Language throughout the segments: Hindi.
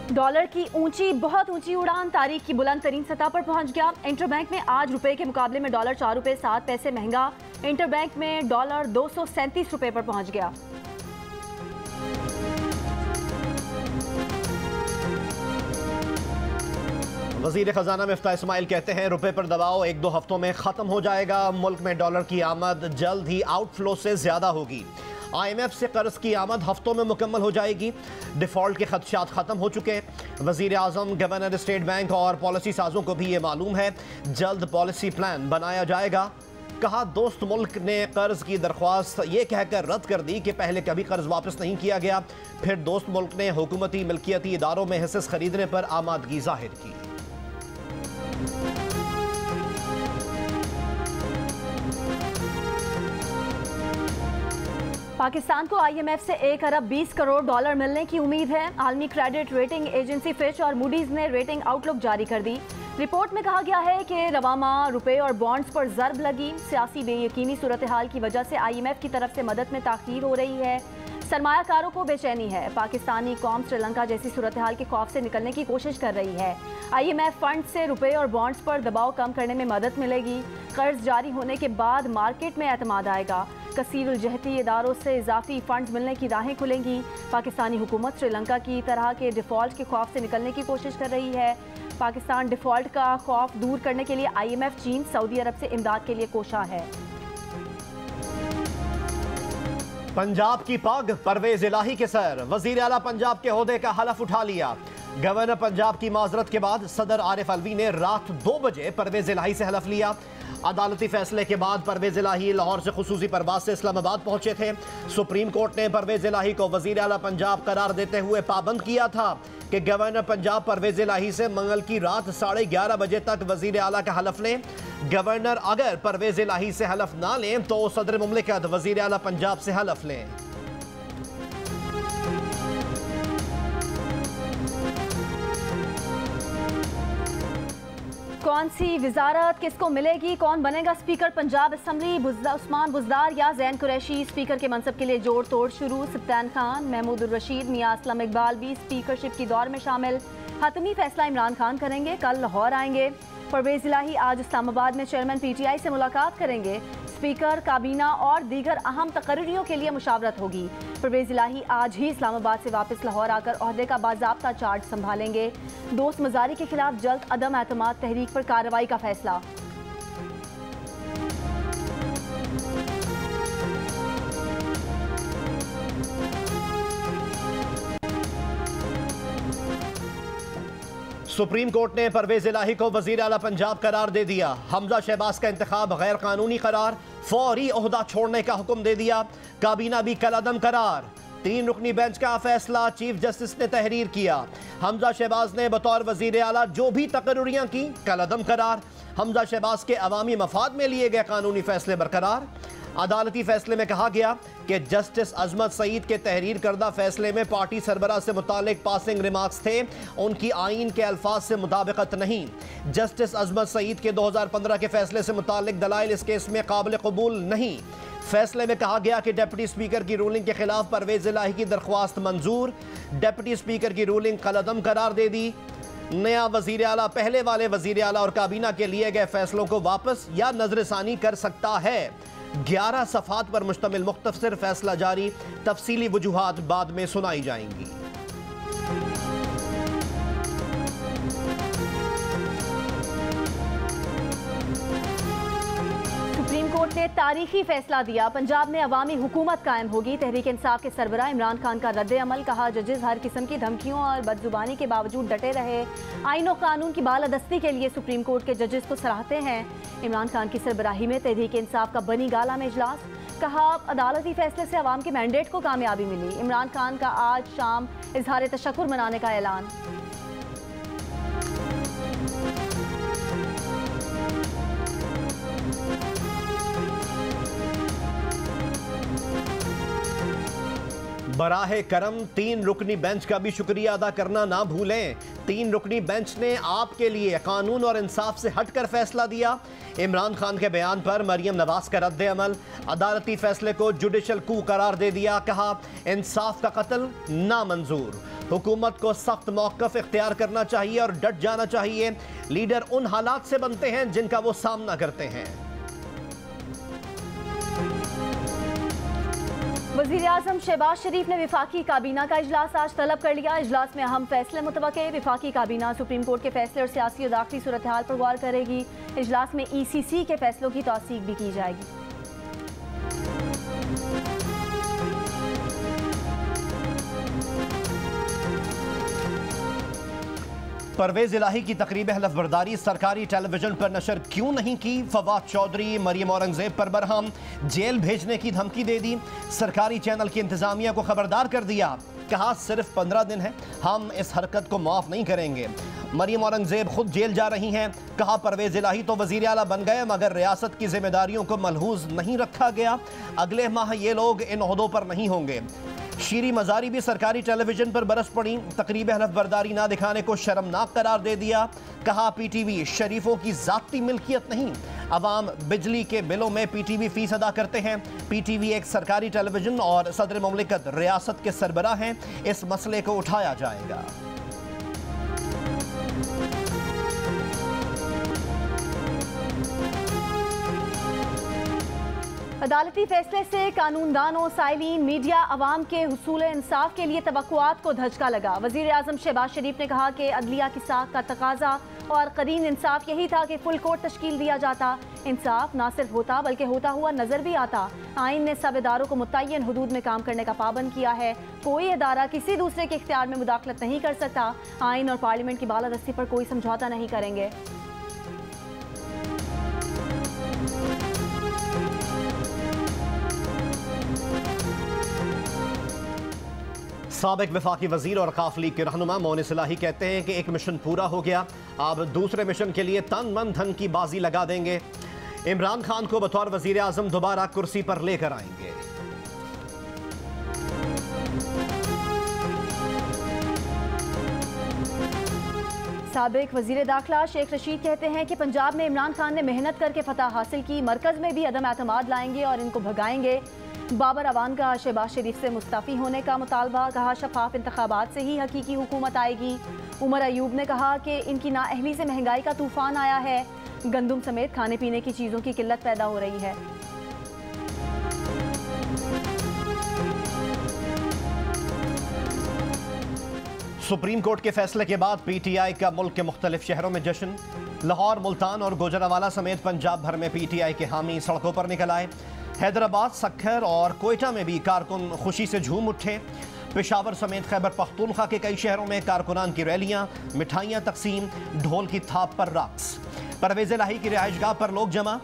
डॉलर की बहुत ऊंची उड़ान तारीख की बुलंद तरीन सतह पर पहुंच गया। इंटरबैंक में आज रुपए के मुकाबले में डॉलर 4 रुपए 7 पैसे महंगा। इंटरबैंक में डॉलर 237 रुपए पर पहुंच गया। वजीर खजाना मिफ्ताह इस्माइल कहते हैं रुपए पर दबाव 1-2 हफ्तों में खत्म हो जाएगा। मुल्क में डॉलर की आमद जल्द ही आउटफ्लो से ज्यादा होगी। IMF से कर्ज की आमद हफ्तों में मुकम्मल हो जाएगी। डिफॉल्ट के खदशात खत्म हो चुके हैं। वजीर आजम, गवर्नर स्टेट बैंक और पॉलिसी साजों को भी ये मालूम है। जल्द पॉलिसी प्लान बनाया जाएगा। कहा दोस्त मुल्क ने कर्ज की दरख्वास्त ये कहकर रद्द कर दी कि पहले कभी कर्ज वापस नहीं किया गया। फिर दोस्त मुल्क ने हुकूमती मिल्कियती इदारों में हिस्से खरीदने पर आमादगी जाहिर की। पाकिस्तान को IMF से 1 अरब 20 करोड़ डॉलर मिलने की उम्मीद है। आलमी क्रेडिट रेटिंग एजेंसी फिच और मूडीज ने रेटिंग आउटलुक जारी कर दी। रिपोर्ट में कहा गया है कि रवामा रुपए और बॉन्ड्स पर ज़र्ब लगी। सियासी बेयकीनी सूरत हाल की वजह से IMF की तरफ से मदद में ताख़ीर हो रही है। सरमायाकारों को बेचैनी है। पाकिस्तानी कौम श्रीलंका जैसी सूरत हाल के खौफ से निकलने की कोशिश कर रही है। IMF फंड से रुपए और बॉन्ड्स पर दबाव कम करने में मदद मिलेगी। कर्ज जारी होने के बाद मार्केट में एतमाद आएगा। कसीरुल जहती इदारों से इजाफी फंड मिलने की राहें खुलेंगी। पाकिस्तानी हुकूमत श्रीलंका की तरह के डिफ़ॉल्ट के खौफ से निकलने की कोशिश कर रही है। पाकिस्तान डिफ़ॉल्ट का खौफ दूर करने के लिए IMF, चीन, सऊदी अरब से इमदाद के लिए कोशा है। पंजाब की पग परवेज इलाही के सर। वजीर आला पंजाब के ओहदे का हलफ उठा लिया। गवर्नर पंजाब की माजरत के बाद सदर आरिफ अलवी ने रात 2 बजे परवेज इलाही से हलफ लिया। अदालती फैसले के बाद परवेज इलाही लाहौर से खुसूसी परवाज से इस्लामाबाद पहुंचे थे। सुप्रीम कोर्ट ने परवेज इलाही को वजीर आला पंजाब करार देते हुए पाबंद किया था कि गवर्नर पंजाब परवेज इलाही से मंगल की रात 11:30 बजे तक वजीर आला का हलफ लें। गवर्नर अगर परवेज इलाही से हलफ ना लें तो सदर मुमलिकत वजीर आला पंजाब से हलफ लें। कौन सी वजारत किसको मिलेगी, कौन बनेगा स्पीकर पंजाब असम्बली? उस्मान बुज़दार या ज़ैन कुरैशी? स्पीकर के मनसब के लिए जोड़ तोड़ शुरू। सप्तान खान, महमूद उर रशीद, मियां असलम इकबाल भी स्पीकरशिप की दौर में शामिल। हतमी फैसला इमरान खान करेंगे। कल लाहौर आएंगे। परवेज इलाही आज इस्लामाबाद में चेयरमैन PTI से मुलाकात करेंगे। स्पीकर, काबीना और दीगर अहम तकर्रियों के लिए मुशावरत होगी। परवेज इलाही आज ही इस्लामाबाद से वापस लाहौर आकर ओहदे का बाज़ाब्ता चार्ज संभालेंगे। दोस्त मजारी के खिलाफ जल्द अदम एतमाद तहरीक पर कार्रवाई का फैसला। सुप्रीम कोर्ट ने परवेज इलाही को वजीर आला पंजाब करार दे दिया। हमजा शहबाज का इंतखाब गैर कानूनी करार। फौरी ओहदा छोड़ने का हुक्म दे दिया। काबीना भी कलअदम करार। 3 रुकनी बेंच का फैसला चीफ जस्टिस ने तहरीर किया। हमजा शहबाज ने बतौर वजीर आला जो भी तकर्रुरियां की कलअदम करार। हमजा शहबाज के अवामी मफाद में लिए गए कानूनी फैसले बरकरार। अदालती फैसले में कहा गया कि जस्टिस अजमत सईद के तहरीर करदा फैसले में पार्टी सरबराह से मुतालिक पासिंग रिमार्क्स थे, उनकी आइन के अल्फाज से मुताबिकत नहीं। जस्टिस अजमत सईद के 2015 के फैसले से मुतालिक दलाइल इस केस में काबिल कबूल नहीं। फैसले में कहा गया कि डिप्टी स्पीकर की रूलिंग के खिलाफ परवेज इलाही की दरख्वास्त मंजूर। डिप्टी स्पीकर की रूलिंग कलअदम करार दे दी। नया वजीर आला पहले वाले वजीर आला और काबीना के लिए गए फैसलों को वापस या नजरसानी कर सकता है। 11 सफ़ात पर मुश्तमिल मुख्तसर फैसला जारी। तफसीली वजूहात बाद में सुनाई जाएंगी। सुप्रीम कोर्ट ने तारीखी फैसला दिया। पंजाब में अवामी हुकूमत कायम होगी। तहरीक इंसाफ के सरबराह इमरान खान का रद्द अमल। कहा जजेस हर किस्म की धमकियों और बदजुबानी के बावजूद डटे रहे। आइन और कानून की बालादस्ती के लिए सुप्रीम कोर्ट के जजेस को सराहते हैं। इमरान खान की सरबराही में तहरीक इंसाफ का बनी गाला में इजलास। कहा अदालती फैसले से अवाम के मैंडेट को कामयाबी मिली। इमरान खान का आज शाम इजहार तशक्कुर मनाने का ऐलान। बराहे करम 3 रुकनी बेंच का भी शुक्रिया अदा करना ना भूलें। 3 रुकनी बेंच ने आपके लिए कानून और इंसाफ से हटकर फैसला दिया। इमरान खान के बयान पर मरियम नवाज का रद्द अमल। अदालती फैसले को जुडिशल कू करार दे दिया। कहा इंसाफ का कत्ल नामंजूर। हुकूमत को सख्त मौक़िफ़ इख्तियार करना चाहिए और डट जाना चाहिए। लीडर उन हालात से बनते हैं जिनका वो सामना करते हैं। वज़ीर आज़म शहबाज शरीफ ने विफाकी काबीना का इजलास आज तलब कर लिया। इजलास में अहम फैसले मुतवक्के। विफाकी काबीना सुप्रीम कोर्ट के फैसले और सियासी और दाखिली सूरत हाल पर गौर करेगी। इजलास में ECC के फैसलों की तौसीक भी की जाएगी। परवेज इलाही की तकरीब हलफबरदारी सरकारी टेलीविजन पर नशर क्यों नहीं की? फवाद चौधरी मरियम औरंगजेब पर बरहम, जेल भेजने की धमकी दे दी। सरकारी चैनल की इंतजामिया को खबरदार कर दिया, कहा सिर्फ 15 दिन है, हम इस हरकत को माफ नहीं करेंगे। मरियम औरंगजेब खुद जेल जा रही हैं, कहा परवेज इलाही तो वजीर आला बन गए मगर रियासत की जिम्मेदारियों को मलहूज नहीं रखा गया, अगले माह ये लोग इन ओहदों पर नहीं होंगे। शीरी मजारी भी सरकारी टेलीविजन पर बरस पड़ी, तकरीब हलफबरदारी ना दिखाने को शर्मनाक करार दे दिया। कहा PTV शरीफों की जाती मिल्कियत नहीं, अवाम बिजली के बिलों में PTV फीस अदा करते हैं। PTV एक सरकारी टेलीविजन और सदर मुमलिकत रियासत के सरबराह हैं, इस मसले को उठाया जाएगा। अदालती फैसले से कानूनदानों, साइलीन, मीडिया, अवाम के हुसूल इंसाफ के लिए तवक्कुआत को धचका लगा। वज़ीर आज़म शहबाज शरीफ ने कहा कि अदलिया की साख का तकाजा और करीन इंसाफ यही था कि फुल कोर्ट तश्कील दिया जाता। इंसाफ ना सिर्फ होता बल्कि होता हुआ नजर भी आता। आइन ने सब इदारों को मुतय्यन हुदूद में काम करने का पाबंद किया है। कोई इदारा किसी दूसरे के इख्तियार में मुदाखलत नहीं कर सकता। आइन और पार्लियामेंट की बालादस्ती पर कोई समझौता नहीं करेंगे। साबिक वफाकी वजीर और काफ लीग के रहनुमा मोनिस इलाही कहते हैं कि एक मिशन पूरा हो गया, अब दूसरे मिशन के लिए तन मन धन की बाजी लगा देंगे। इमरान खान को बतौर वजीर आजम दोबारा कुर्सी पर लेकर आएंगे। साबिक वजीर दाखिला शेख रशीद कहते हैं कि पंजाब में इमरान खान ने मेहनत करके फतह हासिल की, मरकज में भी अदम एतमाद लाएंगे और इनको भगाएंगे। बाबर अवान का शहबाज शरीफ से मुस्तफ़ी होने का मुतालबा, कहा शफाफ इंतखाबात से ही हकीकी हुकूमत आएगी। उमर अयूब ने कहा कि इनकी नाअहली से महंगाई का तूफान आया है, गंदुम समेत खाने पीने की चीज़ों की किल्लत पैदा हो रही है। सुप्रीम कोर्ट के फैसले के बाद PTI का मुल्क के मुख्तलिफ शहरों में जश्न। लाहौर, मुल्तान और गुजरावाला समेत पंजाब भर में PTI के हामी सड़कों पर निकल आए। हैदराबाद, सक्खर और कोयटा में भी कारकुन खुशी से झूम उठे। पेशावर समेत खैबर पख्तूनख्वा के कई शहरों में कारकुनान की रैलियां, मिठाइयां तकसीम, ढोल की थाप पर रक्स। परवेज इलाही की रिहाइशगाह पर लोग जमा,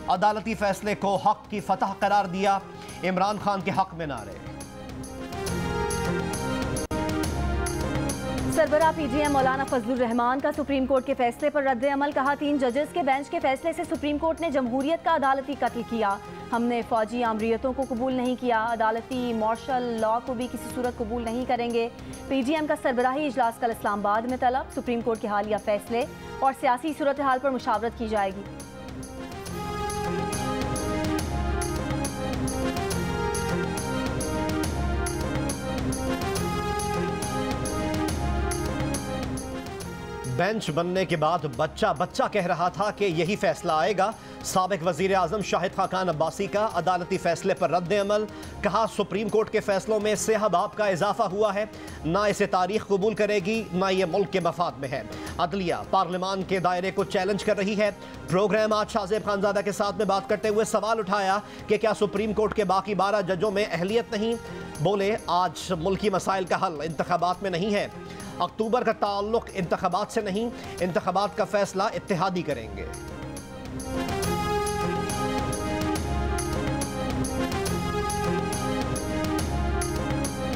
अदालती फैसले को हक की फतह करार दिया। इमरान खान के हक में नारे। सरबराह PGM मौलाना फजलुर रहमान का सुप्रीम कोर्ट के फैसले पर रद्द अमल, कहा 3 जजेस के बेंच के फैसले से सुप्रीम कोर्ट ने जमहूरियत का अदालती कत्ल किया। हमने फौजी आमरीतों को कबूल नहीं किया, अदालती मार्शल लॉ को भी किसी सूरत कबूल नहीं करेंगे। PGM का सरबराही इजलास कल इस्लामाबाद में तलब, सुप्रीम कोर्ट के हालिया फैसले और सियासी सूरत हाल पर मुशावरत की जाएगी। बेंच बनने के बाद बच्चा बच्चा कह रहा था कि यही फैसला आएगा। साबिक वजीर आजम शाहिद खाकान अब्बासी का अदालती फैसले पर रद्द अमल, कहा सुप्रीम कोर्ट के फैसलों में सेह बाब का इजाफा हुआ है, ना इसे तारीख कबूल करेगी ना ये मुल्क के मफाद में है। अदलिया पार्लियामान के दायरे को चैलेंज कर रही है। प्रोग्राम आज शाहजेब खानजादा के साथ में बात करते हुए सवाल उठाया कि क्या सुप्रीम कोर्ट के बाकी 12 जजों में अहलियत नहीं। बोले आज मुल्की मसाइल का हल इंतखाबात में नहीं है, अक्टूबर का ताल्लुक इंतखाबात से नहीं, इंतखाबात का फैसला इत्तेहादी करेंगे।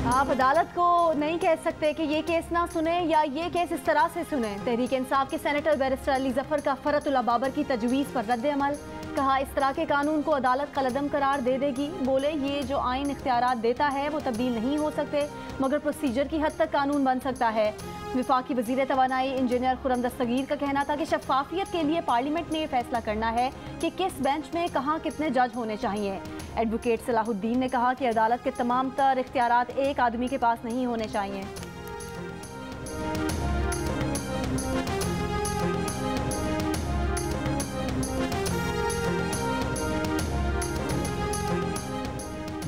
आप अदालत को नहीं कह सकते कि ये केस ना सुने या ये केस इस तरह से सुने। तहरीक इंसाफ के सेनेटर बैरिस्टर अली जफर का फरतुल्लाह बाबर की तजवीज़ पर रद्द अमल, कहा इस तरह के कानून को अदालत कलअदम करार दे देगी। बोले ये जो आइन इख्तियारात देता है वो तब्दील नहीं हो सकते, मगर प्रोसीजर की हद तक कानून बन सकता है। विफाकी वज़ीर तवानाई इंजीनियर खुरम दस्तगीर का कहना था कि शफाफियत के लिए पार्लियामेंट ने यह फैसला करना है कि किस बेंच में कहाँ कितने जज होने चाहिए। एडवोकेट सलाहुद्दीन ने कहा कि अदालत के तमाम तर इख्तियारात एक आदमी के पास नहीं होने चाहिए।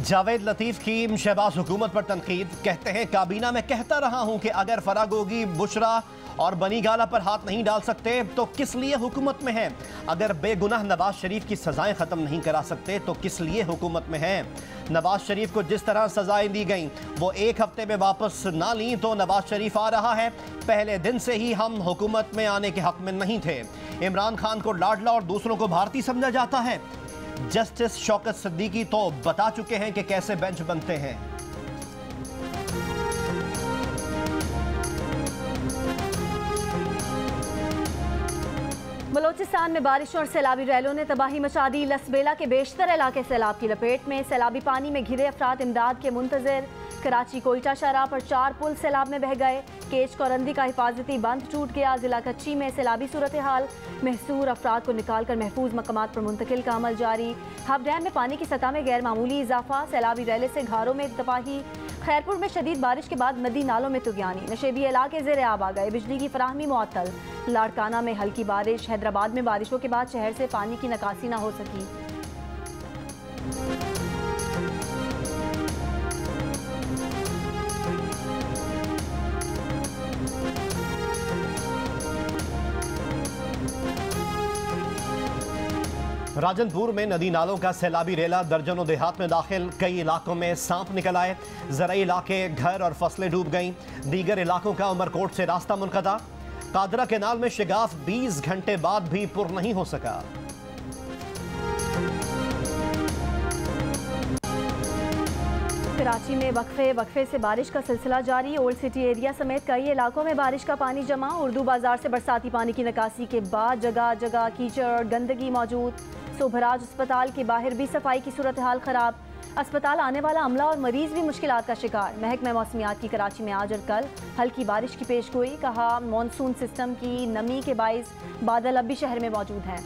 जावेद लतीफ की शहबाज हुकूमत पर तनकीद। कहते हैं काबीना में कहता रहा हूं कि अगर फरागोगी, बुशरा और बनी गाला पर हाथ नहीं डाल सकते तो किस लिए हुकूमत में हैं। अगर बेगुनाह नवाज शरीफ की सजाएं ख़त्म नहीं करा सकते तो किस लिए हुकूमत में हैं। नवाज शरीफ को जिस तरह सजाएं दी गईं वो एक हफ्ते में वापस ना ली तो नवाज शरीफ आ रहा है। पहले दिन से ही हम हुकूमत में आने के हक में नहीं थे। इमरान खान को लाडला और दूसरों को भारतीय समझा जाता है। जस्टिस शौकत सिद्दीकी तो बता चुके हैं कि कैसे बेंच बनते हैं। बलोचिस्तान में बारिश और सैलाबी रैलों ने तबाही मचा दी। लसबेला के बेशतर इलाके सैलाब की लपेट में। सैलाबी पानी में घिरे अफराद इमदाद के मुंतजर। कराची कोयटा शाहराह पर 4 पुल सैलाब में बह गए। केच कोरंदी का हिफाजती बंद टूट गया। जिला कच्ची में सैलाबी सूरत हाल। महसूर अफराद को निकाल कर महफूज मकामात पर मुंतकिल का अमल जारी। हब डैम में पानी की सतह में गैर मामूली इजाफा। सैलाबी रैले से घरों में तबाही। खैरपुर में शदीद बारिश के बाद नदी नालों में तुगयानी। नशेबी इलाके ज़ेरे आब आ गए। बिजली की फराहमी मुअत्तल। लाड़काना में हल्की बारिश। हैदराबाद में बारिशों के बाद शहर से पानी की निकासी न हो सकी। राजनपुर में नदी नालों का सैलाबी रेला। दर्जनों देहात में दाखिल। कई इलाकों में सांप निकल आए। ज़राई इलाके, घर और फसलें डूब गईं। दीगर इलाकों का उमरकोट से रास्ता मुनक़ता। कादरा केनाल में शिगाफ 20 घंटे बाद भी पुर नहीं हो सका। कराची में वक्फे से बारिश का सिलसिला जारी। ओल्ड सिटी एरिया समेत कई इलाकों में बारिश का पानी जमा। उर्दू बाजार से बरसाती पानी की निकासी के बाद जगह जगह कीचड़ और गंदगी मौजूद। सोभराज अस्पताल के बाहर भी सफाई की सूरत हाल खराब। अस्पताल आने वाला अमला और मरीज भी मुश्किलात का शिकार। महकमा मौसमियात की कराची में आज और कल हल्की बारिश की पेशगोई। कहा मानसून सिस्टम की नमी के बाइस बादल अब भी शहर में मौजूद हैं।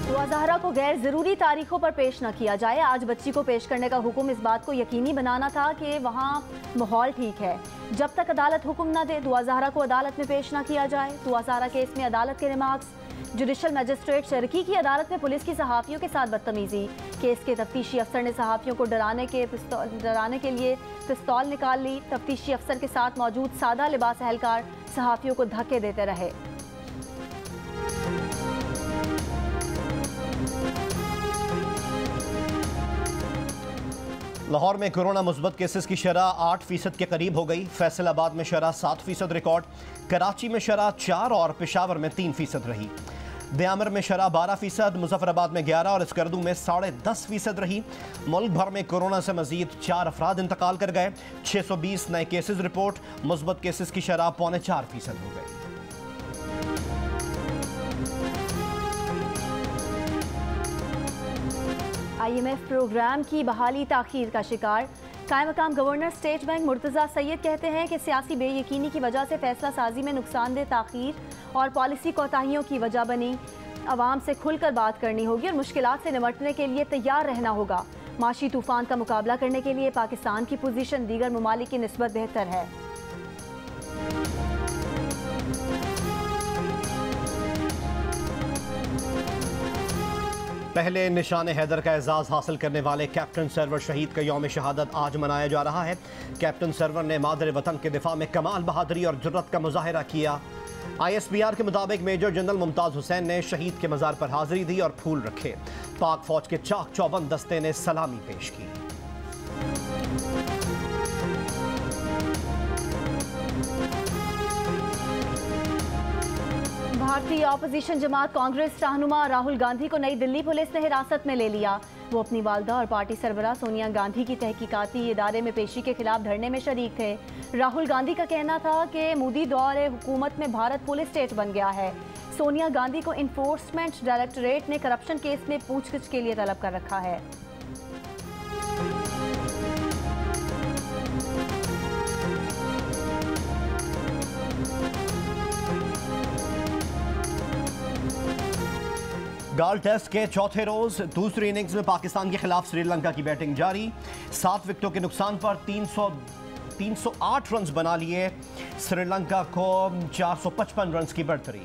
दुआ को गैर ज़रूरी तारीखों पर पेश न किया जाए। आज बच्ची को पेश करने का हुक्म इस बात को यकीनी बनाना था कि वहाँ माहौल ठीक है। जब तक अदालत हुक्म न दे दुआ को अदालत में पेश न किया जाए। दुआ केस में अदालत के रिमार्क्स। जुडिशल मजिस्ट्रेट शर्की की अदालत में पुलिस की सहाफ़ियों के साथ बदतमीजी। केस के तफ्तीशी अफसर ने सहाफ़ियों को डराने के लिए पिस्तौल निकाल ली। तफ्तीशी अफसर के साथ मौजूद सादा लिबास एहलकार सहाफ़ियों को धक्के देते रहे। लाहौर में कोरोना मुस्बत केसेस की शरह 8% के करीब हो गई। फैसलाबाद में शरह 7% रिकॉर्ड। कराची में शरह 4 और पेशावर में 3% रही। दयामर में शरह 12%, मुजफ्फराबाद में 11 और स्कर्दू में 10.5% रही। मुल्क भर में कोरोना से मजीद 4 अफराद इंतकाल कर गए। 620 नए केसेस रिपोर्ट। मुस्बत केसेस की शरह 4.25% हो गई। IMF प्रोग्राम की बहाली ताखीर का शिकार। कायम मकाम governor state bank Murtaza Syed कहते हैं कि सियासी बेयकीनी की वजह से फैसला साजी में नुकसानदेह ताखीर और पॉलिसी कोताहियों की वजह बनी। अवाम से खुलकर बात करनी होगी और मुश्किलात से निमटने के लिए तैयार रहना होगा। माशी तूफान का मुकाबला करने के लिए पाकिस्तान की पोजीशन दीगर ममालिक की निस्बत बेहतर है। पहले निशान हैदर का एजाज़ हासिल करने वाले कैप्टन सरवर शहीद का यौम शहादत आज मनाया जा रहा है। कैप्टन सरवर ने मादर वतन के दिफा में कमाल बहादुरी और जुर्रत का मुजाहिरा किया। ISPR के मुताबिक मेजर जनरल मुमताज़ हुसैन ने शहीद के मज़ार पर हाजिरी दी और फूल रखे। पाक फौज के चाक चौबंद दस्ते ने सलामी पेश की। भारतीय ऑपोजिशन जमात कांग्रेस रहनुमा राहुल गांधी को नई दिल्ली पुलिस ने हिरासत में ले लिया। वो अपनी वालदा और पार्टी सरबराह सोनिया गांधी की तहकीकाती इदारे में पेशी के खिलाफ धरने में शरीक थे। राहुल गांधी का कहना था कि मोदी दौर हुकूमत में भारत पुलिस स्टेट बन गया है। सोनिया गांधी को इन्फोर्समेंट डायरेक्टरेट ने करप्शन केस में पूछताछ के लिए तलब कर रखा है। गाल टेस्ट के चौथे रोज दूसरी इनिंग्स में पाकिस्तान के खिलाफ श्रीलंका की बैटिंग जारी। 7 विकेटों के नुकसान पर 308 रन बना लिए। श्रीलंका को 455 रन की बढ़तरी।